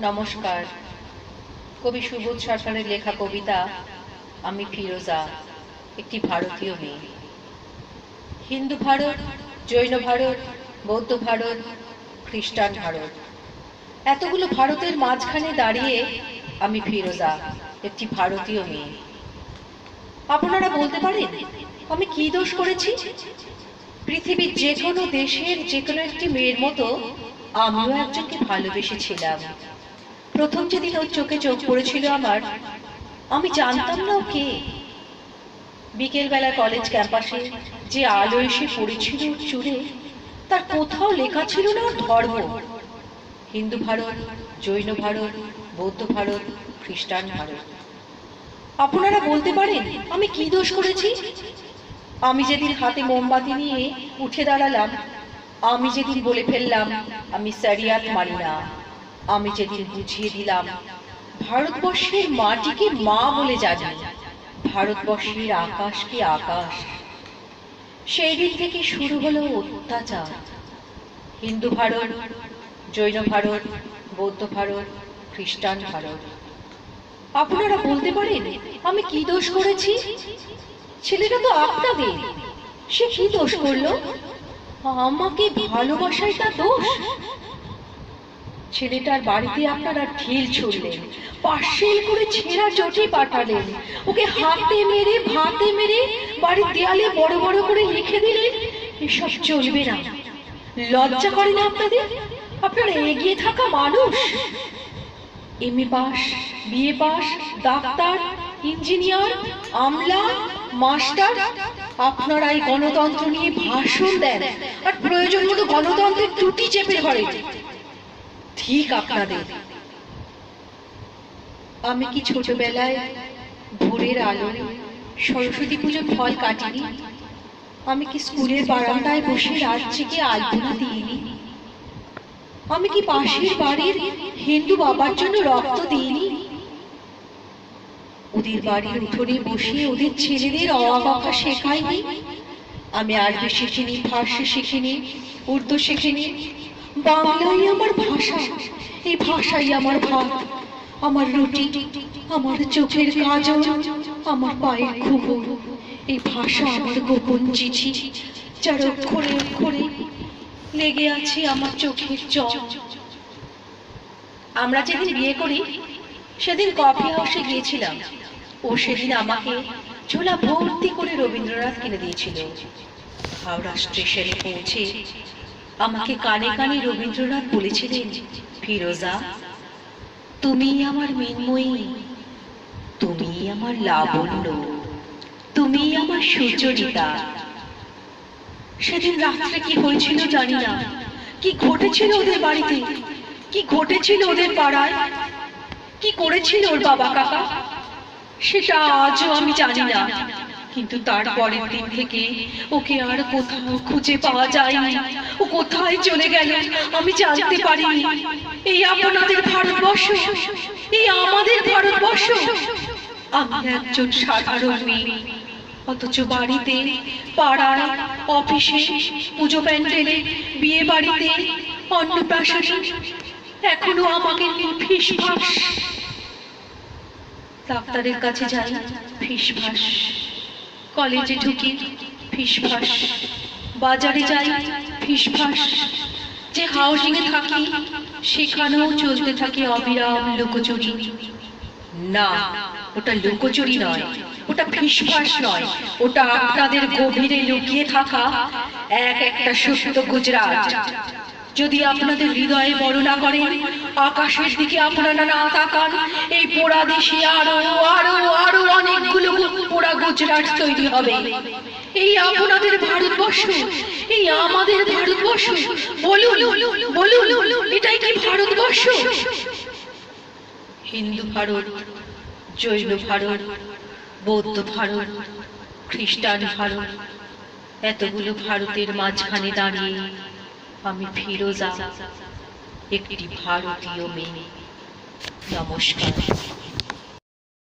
নমস্কার। কবি সুবোধ সরকারের লেখা কবিতা আমি ফিরোজা, একটি ভারতীয় মেয়ে। হিন্দু ভারত, জৈন ভারত, বৌদ্ধ ভারত, খ্রিস্টান ভারত, এতগুলো ভারতের মাঝখানে দাঁড়িয়ে আমি ফিরোজা, একটি ভারতীয় মেয়ে। আপনারা বলতে পারেন আমি কি দোষ করেছি? পৃথিবীর যে কোনো দেশের যে কোনো একটি মেয়ের মতো আমিও একজনকে ভালোবেসেছিলাম। প্রথম যেদিন ওর চোখে চোখ পড়েছিল আমার, আমি জানতাম না ও কে। বিকেলবেলা কলেজ ক্যাম্পাসে যে আলো এসে পড়েছিল চুড়ে, তার কোথাও লেখা ছিল না ওর ধর্ম। হিন্দু ভারত, জৈন ভারত, বৌদ্ধ ভারত, খ্রিস্টান ভারত। আপনারা বলতে পারেন আমি কি দোষ করেছি? আমি যেদিন হাতে মোমবাতি নিয়ে উঠে দাঁড়ালাম, আমি যেদিন বলে ফেললাম আমি শরিয়াত মানি না, আমি যেদিন বুঝিয়ে দিলাম ভারতবর্ষের মাটিকে মা বলে জানি, ভারতবর্ষের আকাশকে আকাশ, সেই দিন থেকে শুরু হলো অত্যাচার। হিন্দু ভারত, জৈন ভারত, বৌদ্ধ ভারত, খ্রিস্টান ভারত। আপনারা বলতে পারেন আমি কি দোষ করেছি? ছেলেটা তো আপনাদের, সে কি দোষ করলো? আমাকে ভালোবাসাই তার দোষ? ছেলেটার বাড়িতে আপনারা ঢিল ছুড়লেন, পার্সেল করে ছেঁড়া চটি পাঠালেন, ওকে হাতে মেরে ভাতে মেরে বাড়ির দেয়ালে বড় বড় করে লিখে দিলেন এসব চলবে না। লজ্জা করে না আপনাদের? আপনারা এগিয়ে থাকা মানুষ, MA pass, BA pass, doctor, engineer, আমলা, মাস্টার, আপনারা এই গণতন্ত্র নিয়ে ভাষণ দেন আর প্রয়োজন মতো গণতন্ত্রের টুটি চেপে ধরেন। ঠিক আপনাদের। আমি কি ছোটবেলায় ভোরের আলো সরস্বতী পুজোর ফল কাটিনি? আমি কি স্কুলের বারান্দায় বসে রাত জেগে আলপনা দিইনি? আমি কি পাশের বাড়ির হিন্দু বাবার জন্য রক্ত দিইনি? ওদের বাড়ির উঠোনে বসে ওদের ছেলেদের অবাকা শেখাইনি? আমি আরবি শিখিনি, ফার্সি শিখিনি, উর্দু শিখিনি। বাংলাই আমার ভাষা, এই ভাষাই আমার ভাত, আমার রুটি, আমার চোখের কাজল, আমার পায়ের খুবো। এই ভাষা আমার গোপন চিঠি, যার অক্ষরে অক্ষরে লেগে আছে আমার চোখের জল। আমরা যেদিন বিয়ে করি সেদিন কফি হাউসে গিয়েছিলাম। ও সেদিন আমাকে ঝোলা ভর্তি করে রবীন্দ্রনাথ কিনে দিয়েছিল। হাওড়া স্টেশনে পৌঁছে আমাকে কানে কানে রবীন্দ্রনাথ বলেছিলেন, ফিরোজা তুমি আমার মৃন্ময়ী, তুমি আমার লাবণ্য, তুমি আমার সুচরিতা। সেদিন রাত্রে কি হয়েছিল জানি না, কি ঘটেছিল ওদের বাড়িতে, কি ঘটেছিল ওদের পাড়ায়, কি করেছিল ওর বাবা কাকা, সেটা আজও আমি জানি না। কিন্তু তার পরের দিন থেকে ওকে আর কোথাও খুঁজে পাওয়া যায়নি। ও কোথায় চলে গেল আমি জানতে পারিনি। এই আপনাদের ভারতবর্ষ, এই আমাদের ভারতবর্ষ। আমি একজন সাধারণ মেয়ে, অথচ বাড়িতে, পাড়ায়, অফিসে, পুজো প্যান্ডেলে, বিয়ে বাড়িতে, অন্নপ্রাশনে এখনো আমাকে নিয়ে ফিসফাস। ডাক্তারের কাছে যাই, ফিসফাস। কলেজে ঢুকি, ফিসফাস। বাজারে যাই, ফিসফাস। যে হাউজিং এ থাকি সেখানেও চলতে থাকে অবিরাম লুকোচুরি। না, ওটা লুকোচুরি নয়, ওটা ফিসফাস নয়, ওটা আপনাদের গভীরে লুকিয়ে থাকা এক একটা সুপ্ত গুজরাট। যদি আপনাদের হৃদয়ে বড় না করেন, আকাশের দিকে আপনারা না তাকান, এই পোড়া দেশে আরো আরো আরো অনেকগুলো পোড়া গুজরাট তৈরি হবে। এই আপনাদের ভারতবর্ষ, এই আমাদের ভারতবর্ষ। বলুন বলুন, এটাই কি ভারতবর্ষ? হিন্দু ভারত, জৈন ভারত, বৌদ্ধ ভারত, খ্রিস্টান ভারত, এতগুলো ভারতের মাঝখানে দাঁড়িয়ে আমি ফিরোজা, একটি ভারতীয় মেয়ে। নমস্কার।